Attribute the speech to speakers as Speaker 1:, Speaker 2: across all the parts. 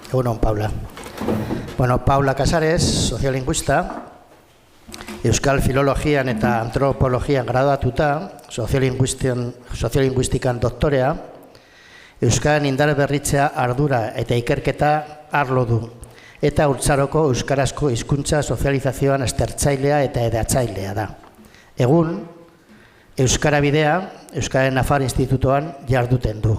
Speaker 1: Egunon, Paula. Bueno, Paula Casares, soziolinguista, Euskal Filologian eta Antropologian graduatuta, soziolinguistikan doktorea, Euskaren indarberritzea ardura eta ikerketa arlo du, eta Urtzaroko euskarazko hizkuntza sozializazioan aztertzailea eta edatzailea da. Egun, Euskara Bidea, Euskaren Nafar Institutoan jarduten du.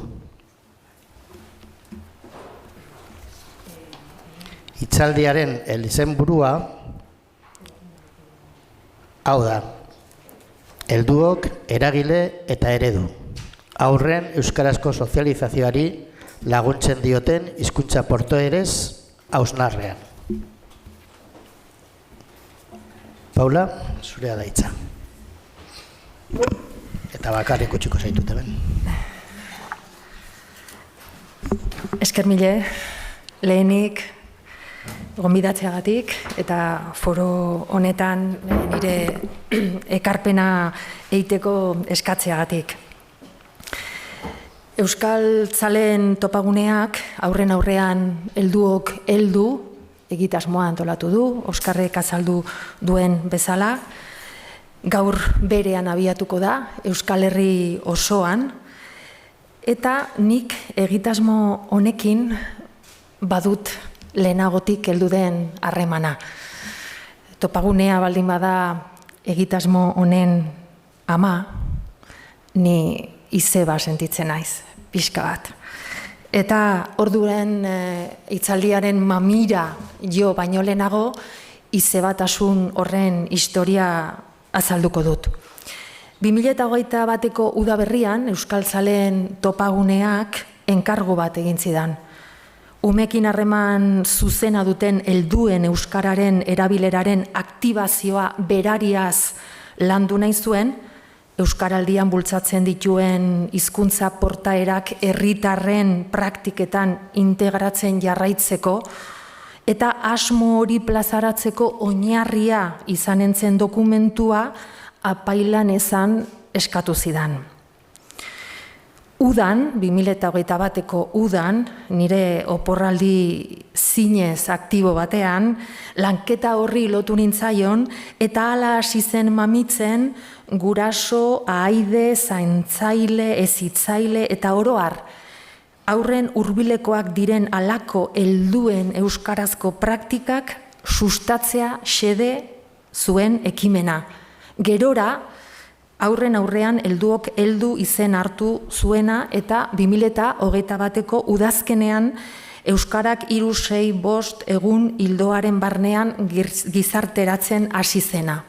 Speaker 1: Hitzaldiaren izenburua hau da, helduok, eragile eta eredu. Aurren euskarazko sozializazioari laguntzen dioten hizkuntza portoerez hausnarrean. Paula, zurea da hitza. Eta bakarrik utziko zaitut hemen.
Speaker 2: Esker mile, lehenik gonbidatzeagatik eta foro honetan nire ekarpena egiteko eskatzeagatik. Euskal Tzaleen topaguneak aurren aurrean helduok heldu egitasmoa antolatu du, Oskarrek azaldu duen bezala. Gaur berean abiatuko da, Euskal Herri osoan, eta nik egitasmo honekin badut lehenagotik heldu den harremana. Topagunea baldin bada egitasmo honen ama, ni izeba sentitzen naiz, pixka bat. Eta orduren hitzaldiaren mamira jo baino lehenago, izebatasun horren historia azalduko dut. 2021ko udaberrian Euskal Tzaleen topaguneak enkargu bat egin zidan. Umekin harreman zuzena duten helduen euskararen erabileraren aktibazioa berariaz landu nahi zuen, euskaraldian bultzatzen dituen hizkuntza portaerak herritarren praktiketan integratzen jarraitzeko eta asmo hori plazaratzeko oinarria izanen zen dokumentua apailan ezan eskatu zidan. Udan, 2021ko udan, nire oporraldi zinez aktibo batean, lanketa horri lotu nintzaion eta hala hasi zen mamitzen guraso, ahaide, zaintzaile, hezitzaile eta oroar. Aurren hurbilekoak diren halako helduen euskarazko praktikak sustatzea xede zuen ekimena. Gerora, aurren aurrean helduok heldu izen hartu zuena eta 2021ko udazkenean euskarak 3-6-5 egun ildoaren barnean gizarteratzen hasi zena.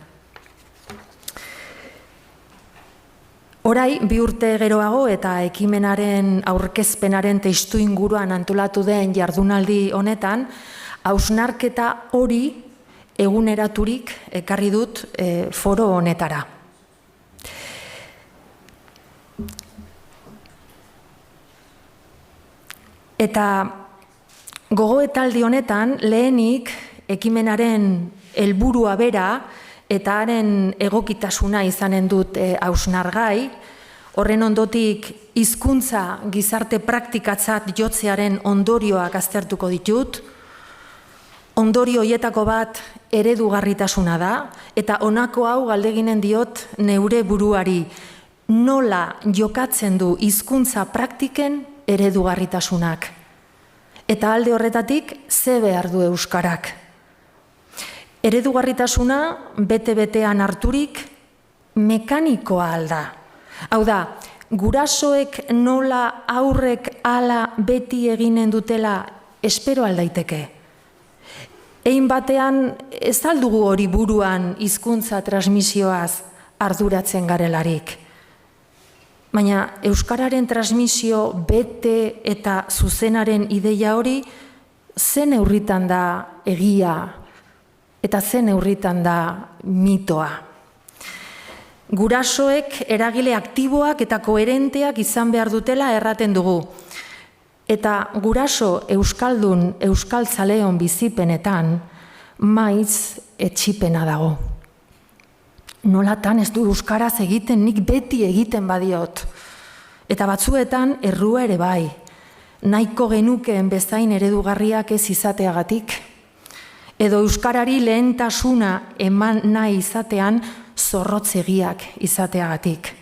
Speaker 2: Orai, 2 urte geroago eta ekimenaren aurkezpenaren testu inguruan antolatu den jardunaldi honetan, hausnarketa hori eguneraturik ekarri dut foro honetara. Eta gogoetaldi honetan lehenik ekimenaren helburua bera eta haren egokitasuna izanen dut hausnargai, horren ondotik hizkuntza gizarte praktikatzat jotzearen ondorioak aztertuko ditut, ondorio hoietako bat eredugarritasuna da, eta honako hau galdeginen diot neure buruari, nola jokatzen du hizkuntza praktiken eredugarritasunak. Eta alde horretatik, ze behar du euskarak. Eredugarritasuna bete-betean harturik mekanikoa alda. Hau da, gurasoek nola aurrek hala beti eginen dutela espero aldaiteke. Ein batean ez aldugu hori buruan hizkuntza transmisioaz arduratzen garelarik. Baina euskararen transmisio bete eta zuzenaren ideia hori zen neurritan da egia eta zen neurritan da mitoa. Gurasoek eragile aktiboak eta koherenteak izan behar dutela erraten dugu. Eta guraso euskaldun Euskal Tzaleon bizipenetan maiz etxipena dago. Nolatan ez du euskaraz egiten, nik beti egiten badiot. Eta batzuetan errua ere bai. nahiko genukeen bezain eredugarriak ez izateagatik, edo euskarari lehentasuna eman nahi izatean zorrotzegiak izateagatik.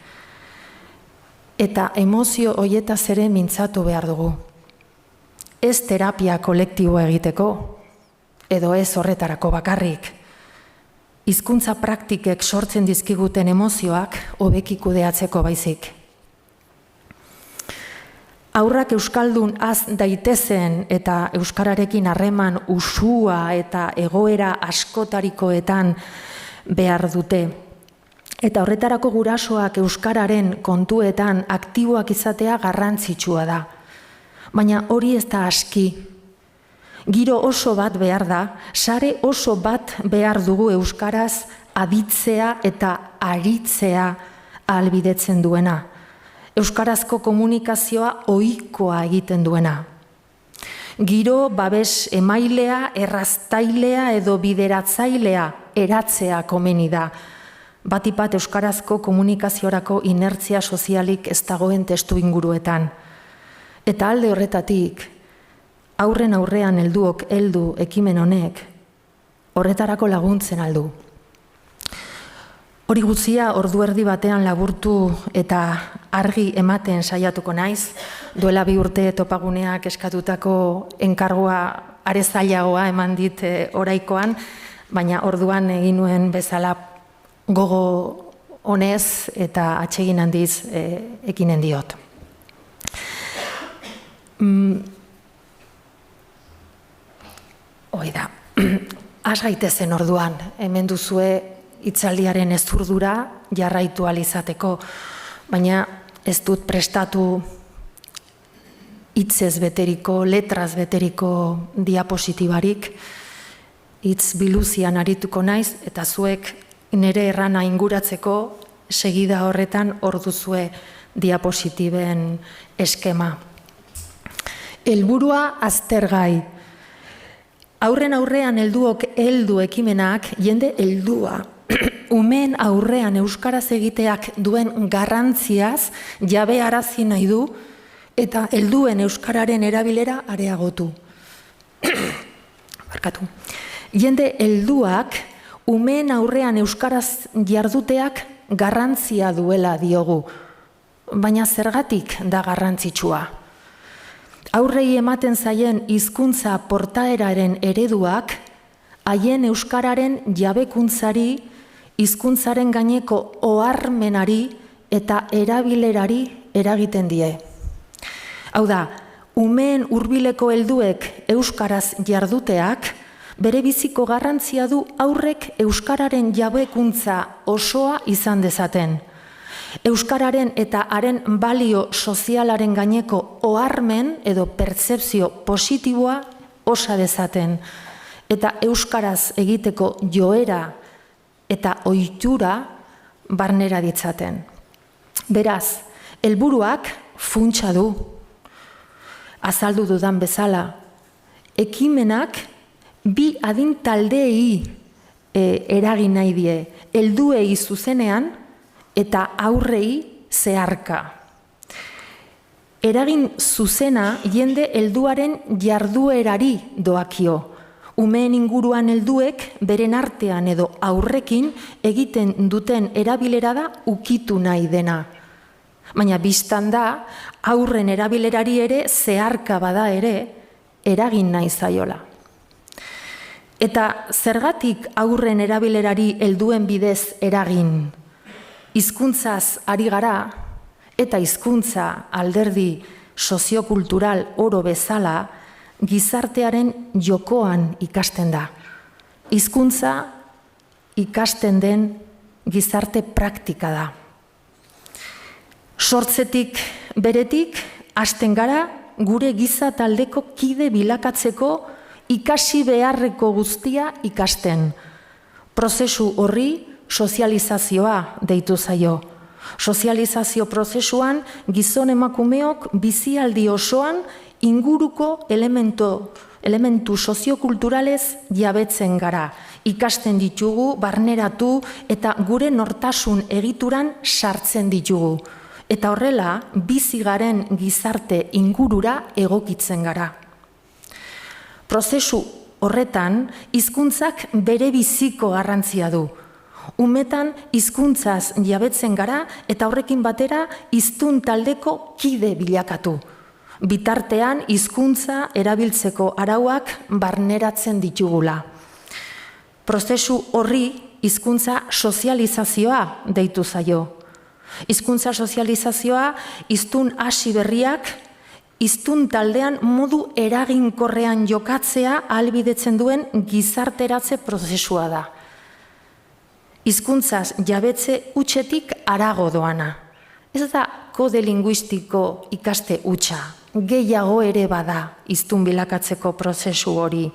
Speaker 2: Eta emozio hoietaz ere mintzatu behar dugu. Ez terapia kolektiboa egiteko, edo ez horretarako bakarrik. Hizkuntza praktikek sortzen dizkiguten emozioak hobeki kudeatzeko baizik. Haurrak euskaldun az daitezen eta euskararekin harreman usua eta egoera askotarikoetan behar dute. Eta horretarako gurasoak euskararen kontuetan aktiboak izatea garrantzitsua da. Baina hori ez da aski. Giro oso bat behar da, sare oso bat behar dugu euskaraz aditzea eta aritzea ahalbidetzen duena. Euskarazko komunikazioa ohikoa egiten duena. Giro babes emailea, erraztailea edo bideratzailea eratzea komeni da. Batipat euskarazko komunikaziorako inertzia sozialik ez dagoen testu inguruetan. Eta alde horretatik, aurren aurrean heldu ekimen honek, horretarako laguntzen aldu. Hori guztia ordu erdi batean laburtu eta argi ematen saiatuko naiz, duela 2 urte topaguneak eskatutako enkargua are zailagoa eman dit oraikoan, baina orduan egin nuen bezala gogo honez eta atsegin handiz ekinen diot. Hoi da, has gaitezen orduan, hemen duzue hitzaldiaren ezurdura jarraitu ahal izateko, baina ez dut prestatu hitzez beteriko, letraz beteriko diapositibarik, hitz biluzian arituko naiz, eta zuek nire errana inguratzeko segida horretan hor duzue diapositiben eskema. Helburua aztergai. Aurren aurrean heldu ekimenak jende heldua. Umeen aurrean euskaraz egiteak duen garrantziaz jabe arazi nahi du eta helduen euskararen erabilera areagotu. Barkatu. Jende helduak umeen aurrean euskaraz jarduteak garrantzia duela diogu, baina zergatik da garrantzitsua. Aurrei ematen zaien hizkuntza portaeraren ereduak haien euskararen jabekuntzari, hizkuntzaren gaineko oharmenari eta erabilerari eragiten die. Hau da, umeen hurbileko helduek euskaraz jarduteak bere biziko garrantzia du aurrek euskararen jabekuntza osoa izan dezaten. Euskararen eta haren balio sozialaren gaineko oharmen edo pertzepzio positiboa osa dezaten, eta euskaraz egiteko joera eta ohitura barnera ditzaten. Beraz, helburuak funtsa du. Azaldu dudan bezala, ekimenak bi adin taldeei eragin nahi die, helduei zuzenean eta aurrei zeharka. Eragin zuzena jende helduaren jarduerari doakio. Umeen inguruan helduek beren artean edo aurrekin egiten duten erabilera da ukitu nahi dena. Baina bistan da, aurren erabilerari ere zeharka bada ere eragin nahi zaiola. Eta zergatik aurren erabilerari helduen bidez eragin? Hizkuntzaz ari gara eta hizkuntza alderdi soziokultural oro bezala gizartearen jokoan ikasten da. Hizkuntza ikasten den gizarte praktika da. Sortzetik beretik hasten gara gure giza taldeko kide bilakatzeko ikasi beharreko guztia ikasten. Prozesu horri sozializazioa deitu zaio. Sozializazio prozesuan gizon emakumeok bizialdi osoan inguruko elementu soziokulturalez jabetzen gara. Ikasten ditugu, barneratu eta gure nortasun egituran sartzen ditugu. Eta horrela, bizi garen gizarte ingurura egokitzen gara. Prozesu horretan, hizkuntzak bere biziko garrantzia du. Umetan hizkuntzaz jabetzen gara eta horrekin batera hiztun taldeko kide bilakatu. Bitartean hizkuntza erabiltzeko arauak barneratzen ditugula. Prozesu horri hizkuntza sozializazioa deitu zaio. Hizkuntza sozializazioa hiztun hasi berriak hiztun taldean modu eraginkorrean jokatzea ahalbidetzen duen gizarteratze prozesua da. Hizkuntzaz jabetze hutsetik harago doana. Ez da kode linguistiko ikaste hutsa, gehiago ere bada hiztun bilakatzeko prozesu hori.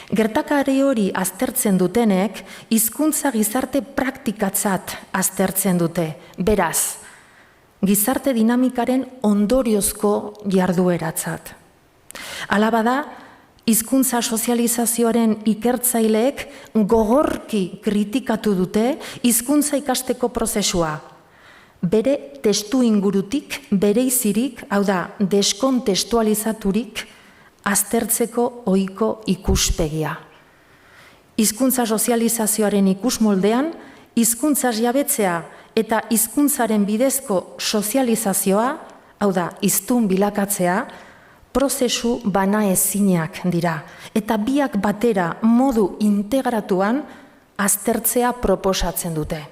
Speaker 2: Gertakari hori aztertzen dutenek, hizkuntza gizarte praktikatzat aztertzen dute. Beraz, gizarte dinamikaren ondoriozko jardueratzat. Hala bada, hizkuntza sozializazioaren ikertzaileek gogorki kritikatu dute hizkuntza ikasteko prozesua. Bere testu ingurutik, bereizirik, hau da, deskontestualizaturik, aztertzeko ohiko ikuspegia. Hizkuntza sozializazioaren ikusmoldean, hizkuntzaz jabetzea eta hizkuntzaren bidezko sozializazioa, hau da, hiztun bilakatzea, prozesu banaezinak dira, eta biak batera modu integratuan aztertzea proposatzen dute.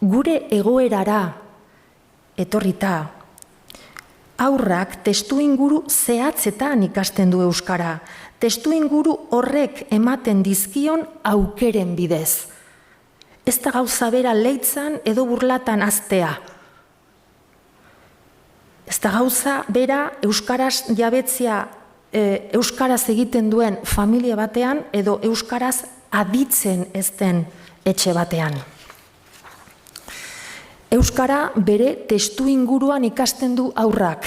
Speaker 2: Gure egoerara etorrita, haurrak testuinguru zehatzetan ikasten du euskara, testuinguru horrek ematen dizkion aukeren bidez. Ez da gauza bera leitzan edo burlatan haztea. Ez da gauza bera euskaraz jabetzea, euskaraz egiten duen familia batean edo euskaraz aditzen ez den etxe batean. Euskara bere testuinguruan ikasten du haurrak.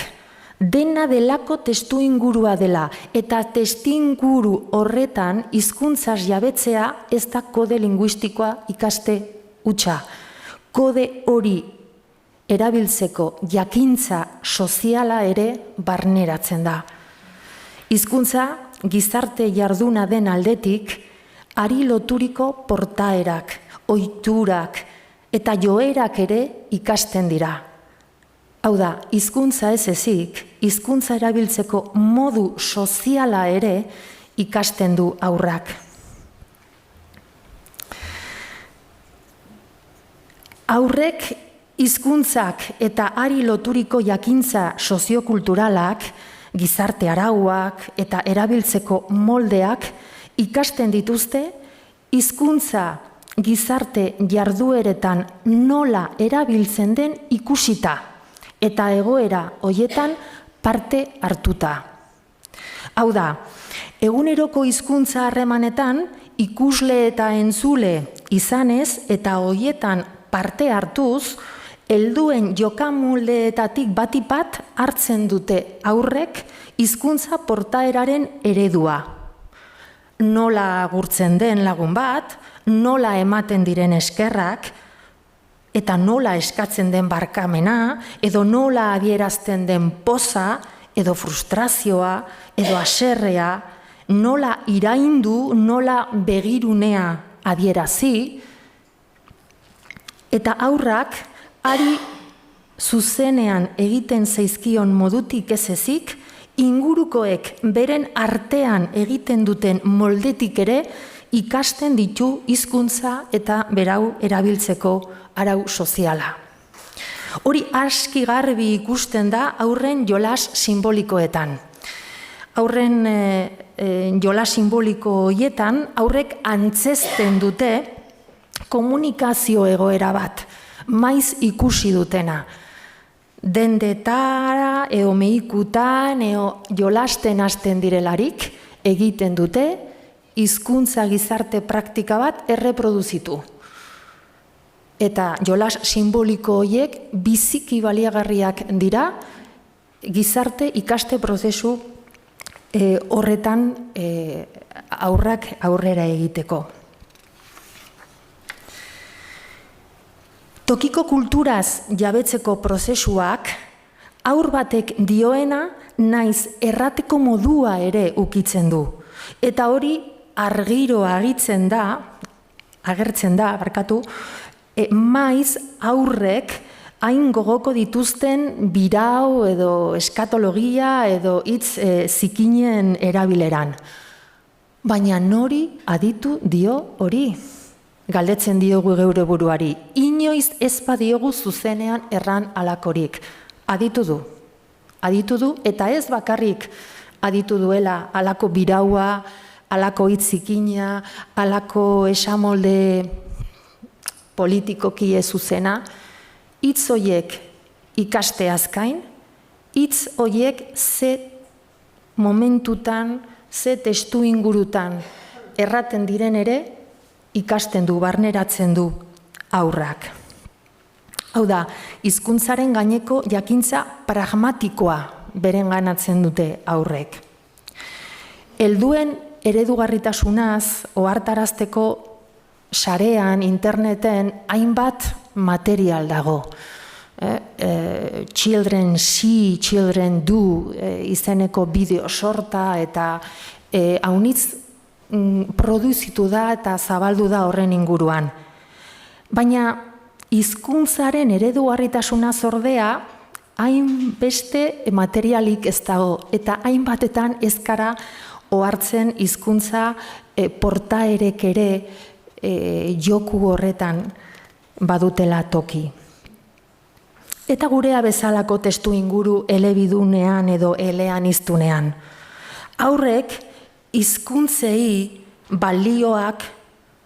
Speaker 2: Dena delako testuingurua dela eta testuinguru horretan hizkuntzaz jabetzea ez da kode linguistikoa ikaste hutsa. Kode hori erabiltzeko jakintza soziala ere barneratzen da. Hizkuntza gizarte jarduna den aldetik, hari loturiko portaerak, ohiturak eta joerak ere ikasten dira. Hau da, hizkuntza ez ezik, hizkuntza erabiltzeko modu soziala ere ikasten du haurrak. Haurrek hizkuntzak eta hari loturiko jakintza soziokulturalak, gizarte arauak eta erabiltzeko moldeak ikasten dituzte hizkuntza gizarte jardueretan nola erabiltzen den ikusita eta egoera hoietan parte hartuta. Hau da, eguneroko hizkuntza harremanetan ikusle eta entzule izanez eta hoietan parte hartuz, helduen jokamoldeetatik batipat hartzen dute haurrek hizkuntza portaeraren eredua. Nola agurtzen den lagun bat, nola ematen diren eskerrak, eta nola eskatzen den barkamena, edo nola adierazten den poza, edo frustrazioa, edo haserrea, nola iraindu, nola begirunea adierazi, eta haurrak hari zuzenean egiten zaizkion modutik ez ezik, ingurukoek beren artean egiten duten moldetik ere ikasten ditu hizkuntza eta berau erabiltzeko arau soziala. Hori aski garbi ikusten da haurren jolas simbolikoetan. Haurren jolas simboliko horietan haurrek antzesten dute komunikazio egoera bat, maiz ikusi dutena. Dendetara, eo meikutan, eo jolasten hasten direlarik egiten dute, hizkuntza gizarte praktika bat erreproduzitu. Eta jolas simboliko horiek biziki baliagarriak dira gizarte ikaste prozesu horretan aurrak aurrera egiteko. Tokiko kulturaz jabetzeko prozesuak haur batek dioena naiz errateko modua ere ukitzen du. Eta hori argiro agertzen da, maiz aurrek hain gogoko dituzten birau edo eskatologia edo hitz zikinen erabileran. Baina nori aditu dio hori? Galdetzen diogu geure buruari. Inoiz ez badiogu zuzenean erran alakorik. Aditu du eta ez bakarrik aditu duela alako biraua, alako hitz zikina, alako esamolde politikoki ez zuzena, hitz horiek ikasteaz gain, hitz horiek ze momentutan, ze testu ingurutan erraten diren ere, ikasten du, barneratzen du haurrak. Hau da, hizkuntzaren gaineko jakintza pragmatikoa berenganatzen dute haurrek. Helduen eredugarritasunaz ohartarazteko sarean, interneten, hainbat material dago. Children see, children do izeneko bideo sorta eta haunitz produzitu da eta zabaldu da horren inguruan. Baina hizkuntzaren eredugarritasuna zordea hainbeste materialik ez dago eta hainbatetan ez gara ohartzen hizkuntza portaerek ere joku horretan badutela toki. Eta gurea bezalako testu inguru elebidunean edo eleaniztunean. Haurrek hizkuntzei balioak,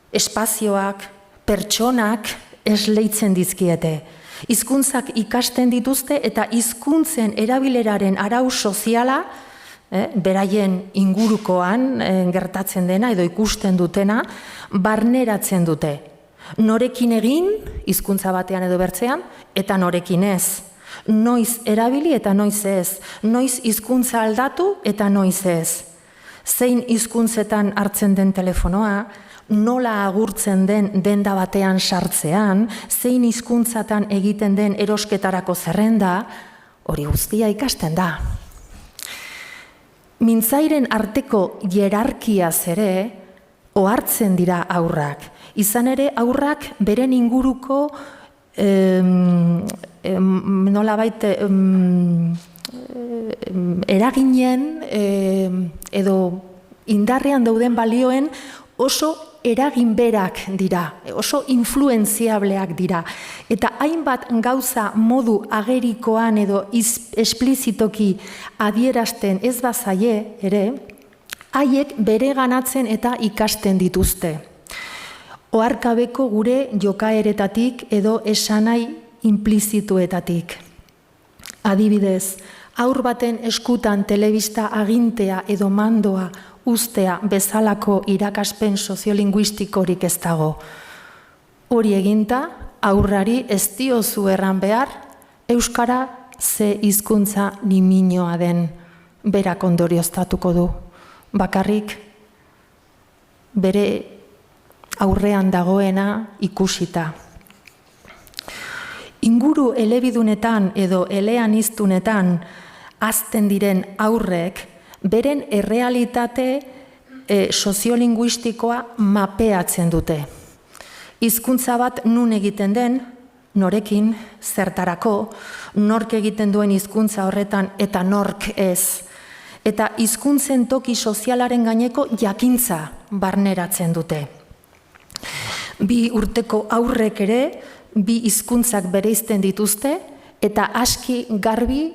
Speaker 2: espazioak, pertsonak esleitzen dizkiete. Hizkuntzak ikasten dituzte eta hizkuntzen erabileraren arau soziala, beraien ingurukoan gertatzen dena edo ikusten dutena, barneratzen dute. Norekin egin, hizkuntza batean edo bertzean, eta norekin ez. Noiz erabili eta noiz ez. Noiz hizkuntza aldatu eta noiz ez. Zein hizkuntzetan hartzen den telefonoa, nola agurtzen den denda batean sartzean, zein hizkuntzatan egiten den erosketarako zerrenda, hori guztia ikasten da. Mintzairen arteko hierarkiaz ere, ohartzen dira haurrak. Izan ere, haurrak beren inguruko nolabait eraginen edo indarrean dauden balioen oso eragin berak dira, oso influenziableak dira. Eta hainbat gauza modu agerikoan edo esplizitoki adierazten ez bazaie ere, haiek bereganatzen eta ikasten dituzte. Oharkabeko gure jokaeretatik edo esanai inplizituetatik. Adibidez, haur baten eskutan telebista agintea edo mandoa ustea bezalako irakaspen soziolinguistikorik ez dago. Hori eginta, haurrari ez diozu erran behar, euskara ze hizkuntza niminoa den berak ondorioztatuko du. Bakarrik bere aurrean dagoena ikusita. Inguru elebidunetan edo eleaniztunetan hazten diren haurrek beren errealitate soziolinguistikoa mapeatzen dute. Hizkuntza bat nun egiten den, norekin, zertarako, nork egiten duen hizkuntza horretan eta nork ez. Eta hizkuntzen toki sozialaren gaineko jakintza barneratzen dute. Bi urteko haurrek ere, bi hizkuntzak bereizten dituzte, eta aski garbi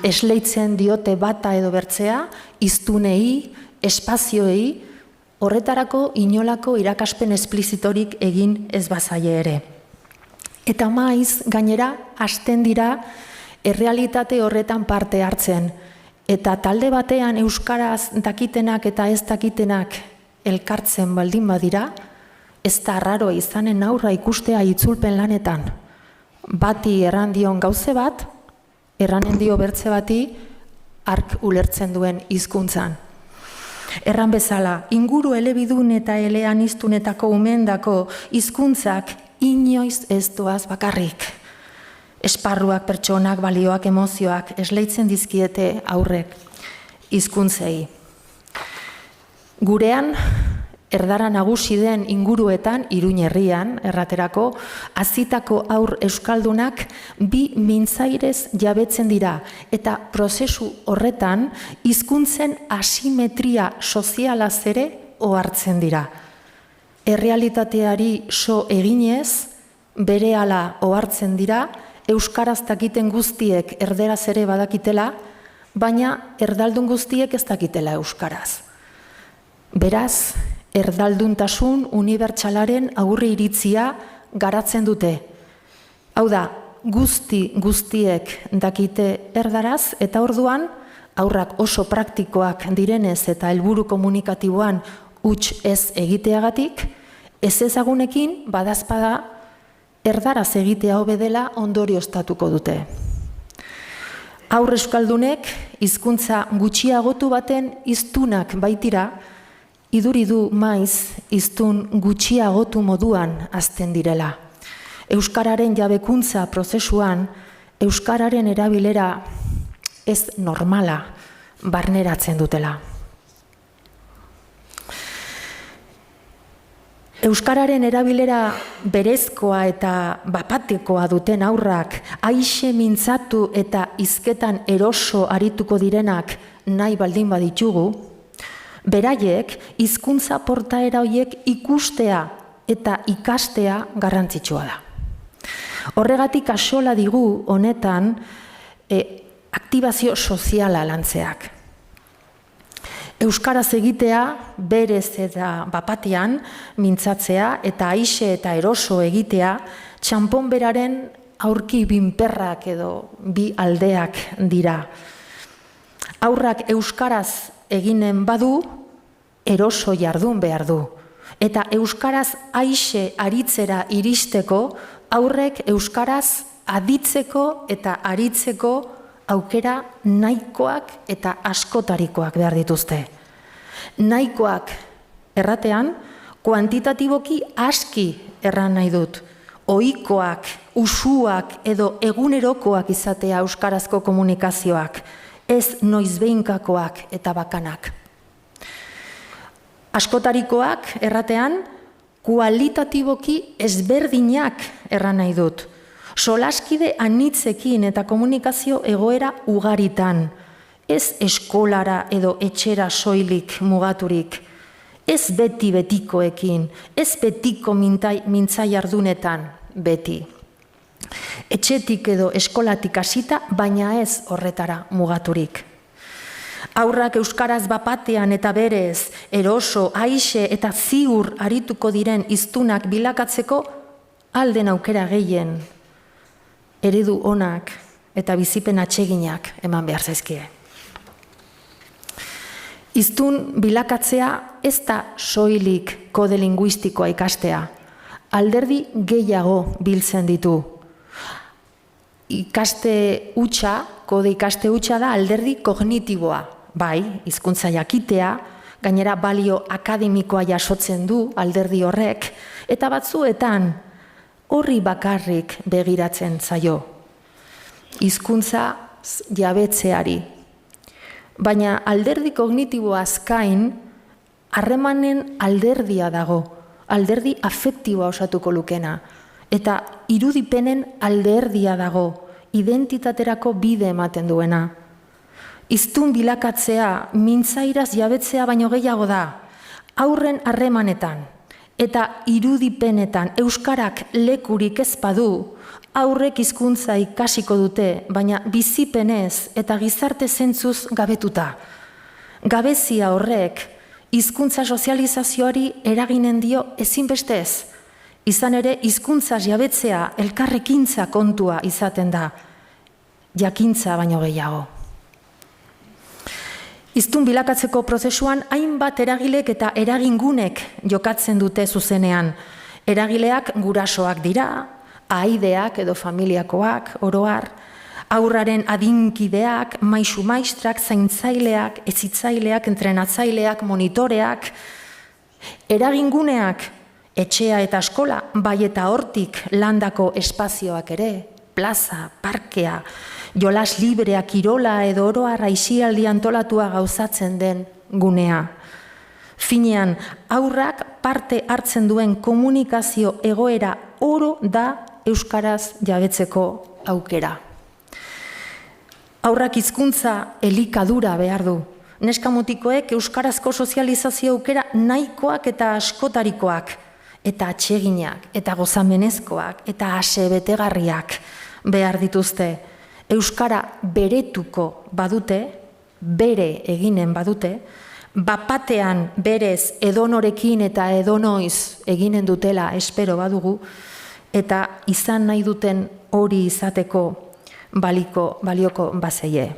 Speaker 2: esleitzen diote bata edo bertzea, hiztunei, espazioei, horretarako inolako irakaspen esplizitorik egin ez bazaie ere. Eta maiz, gainera, hasten dira errealitate horretan parte hartzen, eta talde batean euskaraz dakitenak eta ez dakitenak elkartzen baldin badira, ez da arraroa izanen aurra ikustea itzulpen lanetan. Bati erran dion gauze bat, erranen dio bertze bati, ark ulertzen duen hizkuntzan. Erran bezala, inguru elebidun eta eleaniztunetako umendako hizkuntzak inoiz ez doaz bakarrik. Esparruak, pertsonak, balioak, emozioak esleitzen dizkiete aurrek hizkuntzei. Gurean, erdara nagusi den inguruetan, Iruin herrian, erraterako, hazitako aur euskaldunak bi mintzairez jabetzen dira, eta prozesu horretan hizkuntzen asimetria sozialaz ere ohartzen dira. Errealitateari so eginez, berehala ohartzen dira, euskaraz dakiten guztiek erderaz ere badakitela, baina erdaldun guztiek ez dakitela euskaraz. Beraz, erdalduntasun unibertsalaren aurre iritzia garatzen dute. Hau da, guztiek dakite erdaraz, eta orduan, aurrak oso praktikoak direnez eta helburu komunikatiboan huts ez egiteagatik, ez ezagunekin badazpada erdaraz egitea hobe dela ondorioztatuko dute. Aur euskaldunek hizkuntza gutxiagotu baten hiztunak baitira, iduri du maiz hiztun gutxiagotu moduan hazten direla. Euskararen jabekuntza prozesuan, euskararen erabilera ez normala barneratzen dutela. Euskararen erabilera berezkoa eta bapatekoa duten aurrak, aixe mintzatu eta hizketan eroso arituko direnak nahi baldin baditugu, beraiek hizkuntza portaera horiek ikustea eta ikastea garrantzitsua da. Horregatik axola digu honetan aktibazio soziala lantzeak. Euskaraz egitea, berez eta bapatean mintzatzea eta aixe eta eroso egitea, txanpon beraren aurki binperrak edo bi aldeak dira. Aurrak euskaraz eginen badu, eroso jardun behar du. Eta euskaraz aixe aritzera iristeko, aurrek euskaraz aditzeko eta aritzeko aukera nahikoak eta askotarikoak behar dituzte. Nahikoak erratean, kuantitatiboki aski erran nahi dut. Ohikoak, usuak edo egunerokoak izatea euskarazko komunikazioak, ez noizbeinkakoak eta bakanak. Askotarikoak erratean, kualitatiboki ezberdinak erran nahi dut. Solaskide anitzekin eta komunikazio egoera ugaritan, ez eskolara edo etxera soilik mugaturik, ez betikoekin, ez betiko mintzai ardunetan beti. Etxetik edo eskolatik hasita, baina ez horretara mugaturik. Aurrak euskaraz bapatean eta berez, eroso, aixe eta ziur arituko diren hiztunak bilakatzeko alden aukera gehien, eredu onak eta bizipen atseginak eman behar zaizkie. Hiztun bilakatzea ez da soilik kode linguistikoa ikastea, alderdi gehiago biltzen ditu. Kode ikaste hutsa da alderdi kognitiboa, bai, hizkuntza jakitea, gainera balio akademikoa jasotzen du alderdi horrek, eta batzuetan horri bakarrik begiratzen zaio. Hizkuntza jabetzeari. Baina alderdi kognitiboaz gain, harremanen alderdia dago, alderdi afektiboa osatuko lukena, eta irudipenen alderdia dago, identitaterako bide ematen duena. Hiztun bilakatzea, mintzairaz jabetzea baino gehiago da, aurren harremanetan, eta irudipenetan euskarak lekurik ez badu, aurrek hizkuntza ikasiko dute, baina bizipenez eta gizarte zentzuz gabetuta. Gabezia horrek hizkuntza sozializazioari eraginen dio ezinbestez. Izan ere, hizkuntzaz jabetzea elkarrekintza kontua izaten da, jakintza baino gehiago. Hiztun bilakatzeko prozesuan hainbat eragilek eta eragingunek jokatzen dute zuzenean. Eragileak gurasoak dira, ahaideak edo familiakoak, oroar, aurraren adinkideak, maisu-maistrak, zaintzaileak, hezitzaileak, entrenatzaileak, monitoreak. Eraginguneak Etxea eta eskola, bai eta hortik landako espazioak ere, plaza, parkea, jolas librea, kirola edo oroa aisialdi antolatua gauzatzen den gunea. Finean, haurrak parte hartzen duen komunikazio egoera oro da euskaraz jabetzeko aukera. Haurrak hizkuntza elikadura behar du. Neskamutikoek euskarazko sozializazio aukera nahikoak eta askotarikoak, eta atseginak, eta gozamenezkoak, eta asebetegarriak behar dituzte. Euskara beretuko badute, bere eginen badute, bapatean berez edonorekin eta edonoiz eginen dutela espero badugu, eta izan nahi duten hori izateko balioko bazeie.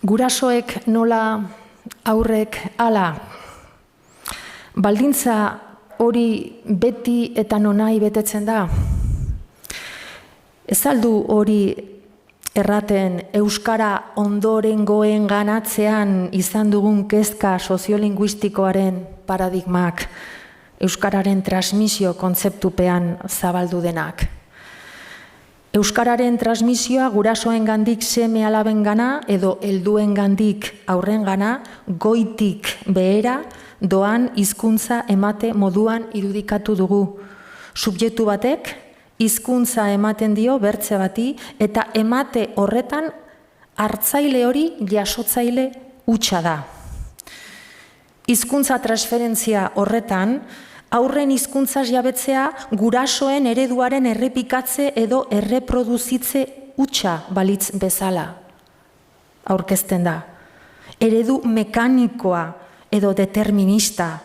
Speaker 2: Gurasoek nola, haurrek hala, baldintza hori beti eta nonai betetzen da. Ez aldu hori erraten euskara ondorengoen ganatzean izan dugun kezka soziolinguistikoaren paradigmak, euskararen transmisio kontzeptupean zabaldu denak. Euskararen transmisioa gurasoengandik seme alabengana edo helduengandik aurrengana goitik behera doan hizkuntza emate moduan irudikatu dugu. Subjektu batek hizkuntza ematen dio bertze bati eta emate horretan hartzaile hori jasotzaile hutsa da. Hizkuntza transferentzia horretan aurren hizkuntzaz jabetzea gurasoen ereduaren errepikatze edo erreproduzitze hutsa balitz bezala aurkezten da. Eredu mekanikoa edo determinista,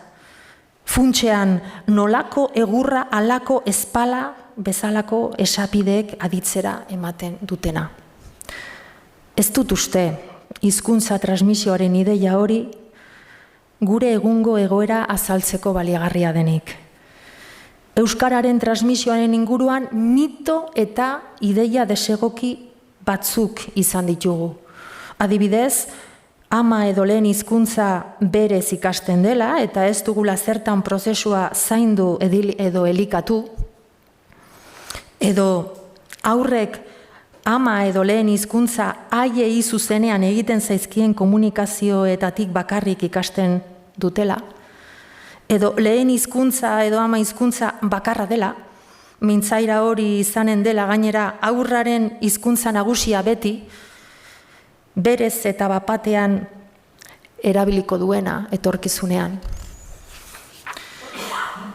Speaker 2: funtsean nolako egurra alako espala bezalako esapideek aditzera ematen dutena. Ez dut uste, hizkuntza transmisioaren ideia hori gure egungo egoera azaltzeko baliagarria denik. Euskararen transmisioaren inguruan mito eta ideia desegoki batzuk izan ditugu. Adibidez, ama edo lehen hizkuntza berez ikasten dela eta ez dugula zertan prozesua zaindu edo elikatu, edo aurrek ama edo lehen hizkuntza haiei zuzenean egiten zaizkien komunikazioetatik bakarrik ikasten dutela, edo lehen hizkuntza edo ama hizkuntza bakarra dela, mintzaira hori izanen dela gainera aurraren hizkuntza nagusia beti, berez eta bapatean erabiliko duena etorkizunean.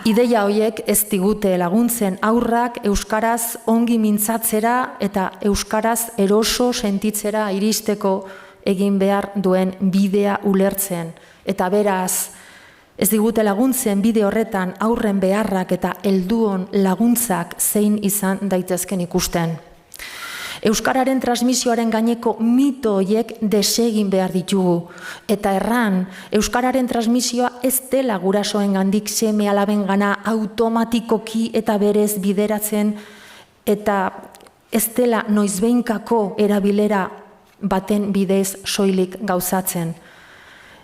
Speaker 2: Ideia horiek ez digute laguntzen aurrak euskaraz ongi mintzatzera eta euskaraz eroso sentitzera iristeko egin behar duen bidea ulertzen. Eta beraz, ez digute laguntzen bide horretan aurren beharrak eta helduon laguntzak zein izan daitezken ikusten. Euskararen transmisioaren gaineko mito horiek desegin behar ditugu. Eta erran, euskararen transmisioa ez dela gurasoengandik seme alabengana automatikoki eta berez bideratzen eta ez dela noizbeinkako erabilera baten bidez soilik gauzatzen.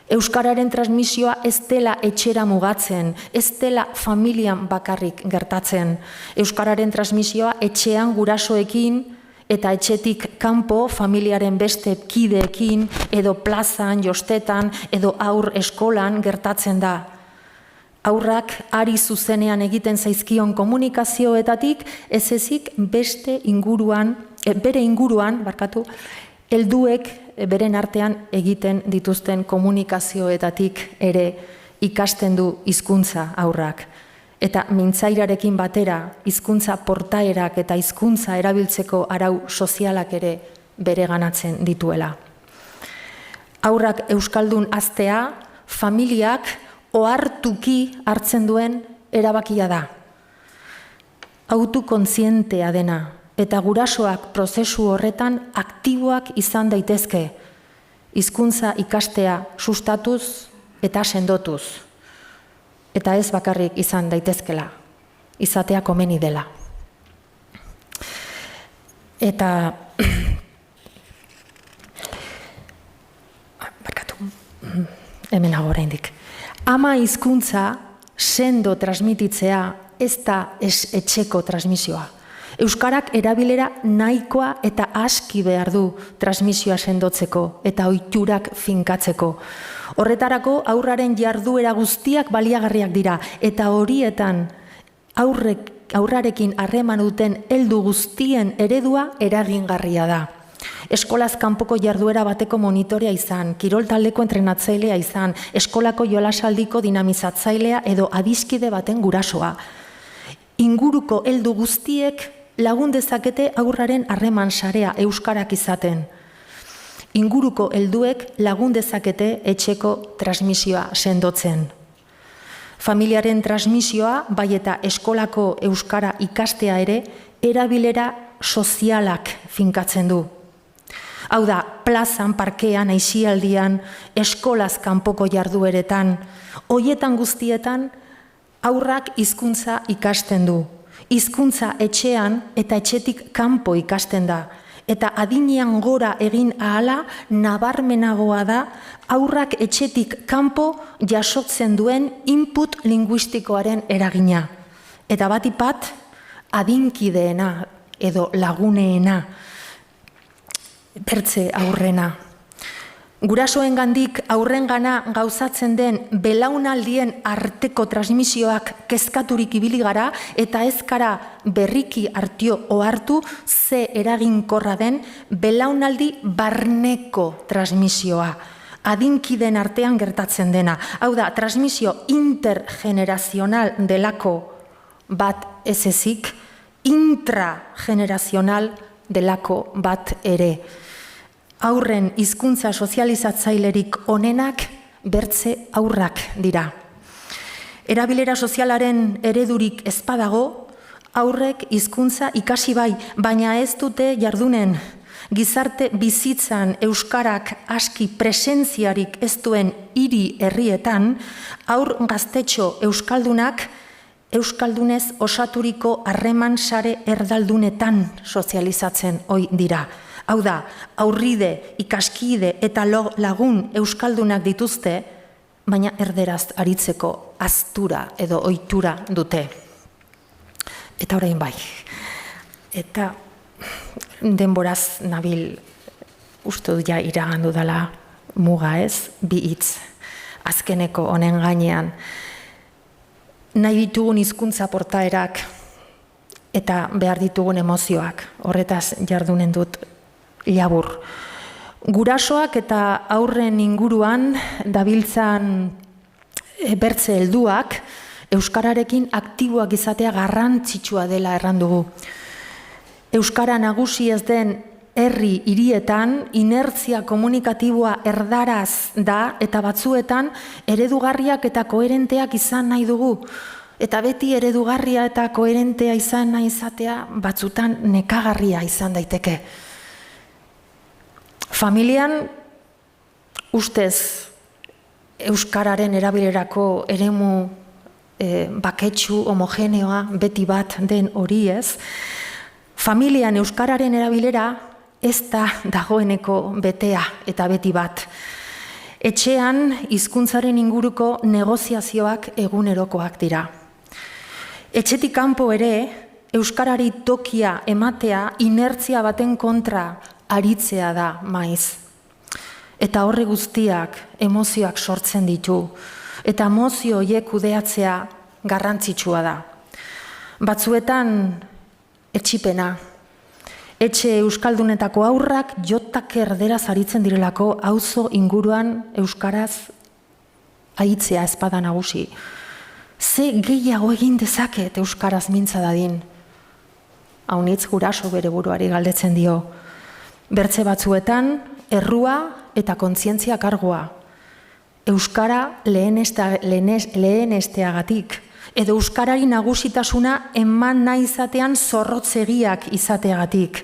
Speaker 2: Euskararen transmisioa ez dela etxera mugatzen, ez dela familian bakarrik gertatzen. Euskararen transmisioa etxean gurasoekin eta etxetik kanpo familiaren beste kideekin edo plazan, jostetan edo aur eskolan gertatzen da. Aurrak ari zuzenean egiten zaizkion komunikazioetatik ez ezik bere inguruan, helduek beren artean egiten dituzten komunikazioetatik ere ikasten du hizkuntza aurrak. Eta mintzairarekin batera hizkuntza portaerak eta hizkuntza erabiltzeko arau sozialak ere bereganatzen dituela. Aurrak euskaldun haztea familiak ohartuki hartzen duen erabakia da. Autokontzientea dena eta gurasoak prozesu horretan aktiboak izan daitezke, hizkuntza ikastea sustatuz eta sendotuz. Eta ez bakarrik izan daitezkela, izatea komeni dela. Eta, hemen hago oraindik. Ama hizkuntza sendo transmititzea ez da etxeko transmisioa. Euskarak erabilera nahikoa eta aski behar du transmisioa sendotzeko eta ohiturak finkatzeko. Horretarako aurraren jarduera guztiak baliagarriak dira eta horietan aurrarekin harreman duten heldu guztien eredua eragingarria da. Eskolaz kanpoko jarduera bateko monitorea izan, kirol taldeko entrenatzailea izan, eskolako jolasaldiko dinamizatzailea edo adiskide baten gurasoa. Inguruko heldu guztiek lagun dezakete aurraren harreman sarea euskarak izaten. Inguruko helduek lagun dezakete etxeko transmisioa sendotzen. Familiaren transmisioa, bai eta eskolako euskara ikastea ere, erabilera sozialak finkatzen du. Hau da, plazan, parkean, aisialdian, eskolaz kanpoko jardueretan, hoietan guztietan aurrak hizkuntza ikasten du. Hizkuntza etxean eta etxetik kanpo ikasten da. Eta adinean gora egin ahala nabarmenagoa da aurrak etxetik kanpo jasotzen duen input linguistikoaren eragina. Eta batipat adinkideena edo laguneena. Bertze aurrena. Gurasoengandik aurrengana gauzatzen den belaunaldien arteko transmisioak kezkaturik ibili gara eta ez gara berriki hartio ohartu ze eraginkorra den belaunaldi barneko transmisioa. Adinkideen artean gertatzen dena. Hau da, transmisio intergenerazional delako bat ez ezik, intragenerazional delako bat ere. Aurren hizkuntza sozializatzailerik onenak bertze aurrak dira. Erabilera sozialaren eredurik ezpadago, aurrek hizkuntza ikasi bai, baina ez dute jardunen. Gizarte bizitzan euskarak aski presentziarik ez duen hiri herrietan, aur gaztetxo euskaldunak euskaldunez osaturiko harreman sare erdaldunetan sozializatzen ohi dira. Hau da, aurride, ikaskide eta lagun euskaldunak dituzte, baina erderaz aritzeko aztura edo ohitura dute. Eta orain bai. Eta denboraz nabil uste dut ja iragandu dela muga ez, bi hitz azkeneko honen gainean. Nahi ditugun hizkuntza portaerak eta behar ditugun emozioak, horretaz jardunen dut labur. Gurasoak eta aurren inguruan dabiltzan bertze helduak euskararekin aktiboak izatea garrantzitsua dela errandugu. Euskara nagusi ez den herri hirietan inertzia komunikatiboa erdaraz da eta batzuetan eredugarriak eta koherenteak izan nahi dugu. Eta beti eredugarria eta koherentea izan nahi izatea batzutan nekagarria izan daiteke. Familian, ustez, euskararen erabilerako eremu baketsu, homogeneoa, beti bat den hori ez, familian euskararen erabilera ez da dagoeneko betea eta beti bat. Etxean, hizkuntzaren inguruko negoziazioak egunerokoak dira. Etxetik kanpo ere, euskarari tokia ematea inertzia baten kontra aritzea da maiz. Eta horre guztiak emozioak sortzen ditu. Eta emozio horiek kudeatzea garrantzitsua da. Batzuetan etxipena. Etxe euskaldunetako aurrak jotak erderaz aritzen direlako auzo inguruan euskaraz aitzea ezpada nagusi. Ze gehiago egin dezaket euskaraz mintza dadin? Haunitz guraso bere buruari galdetzen dio. Bertze batzuetan, errua eta kontzientzia kargoa. Euskara lehenesteagatik. Edo euskarari nagusitasuna eman nahi izatean zorrotzegiak izateagatik.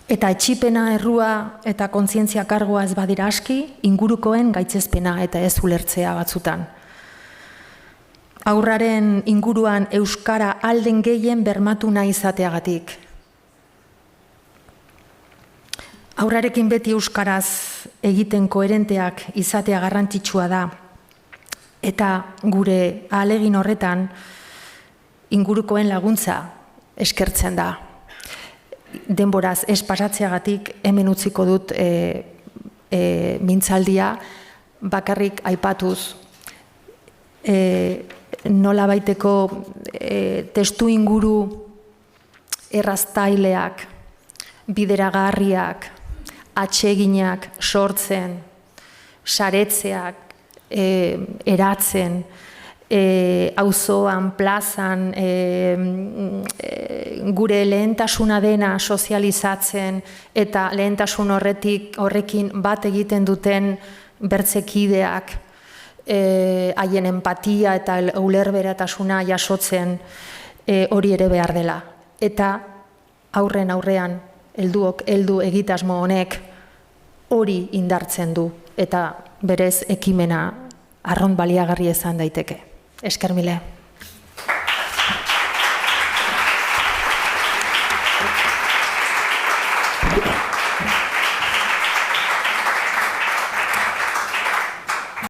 Speaker 2: Eta etxipena, errua eta kontzientzia kargoa ez badira aski, ingurukoen gaitzespena eta ez ulertzea batzutan. Aurraren inguruan euskara alden gehien bermatu nahi izateagatik. Haurrarekin beti euskaraz egiten koherenteak izatea garrantzitsua da, eta gure ahalegin horretan ingurukoen laguntza eskertzen da. Denboraz ez pasatzeagatik hemen utziko dut mintzaldia bakarrik aipatuz. Nola baiteko testu inguru erraztaileak, bideragarriak, atseginak sortzen, saretzeak, eratzen, auzoan, plazan, gure lehentasuna dena sozializatzen eta lehentasun horrekin bat egiten duten bertzekideak, haien empatia eta ulerberatasuna jasotzen hori ere behar dela. Eta aurrean, heldu egitasmo honek hori indartzen du eta berez ekimena arront baliagarri izan daiteke. Esker mile.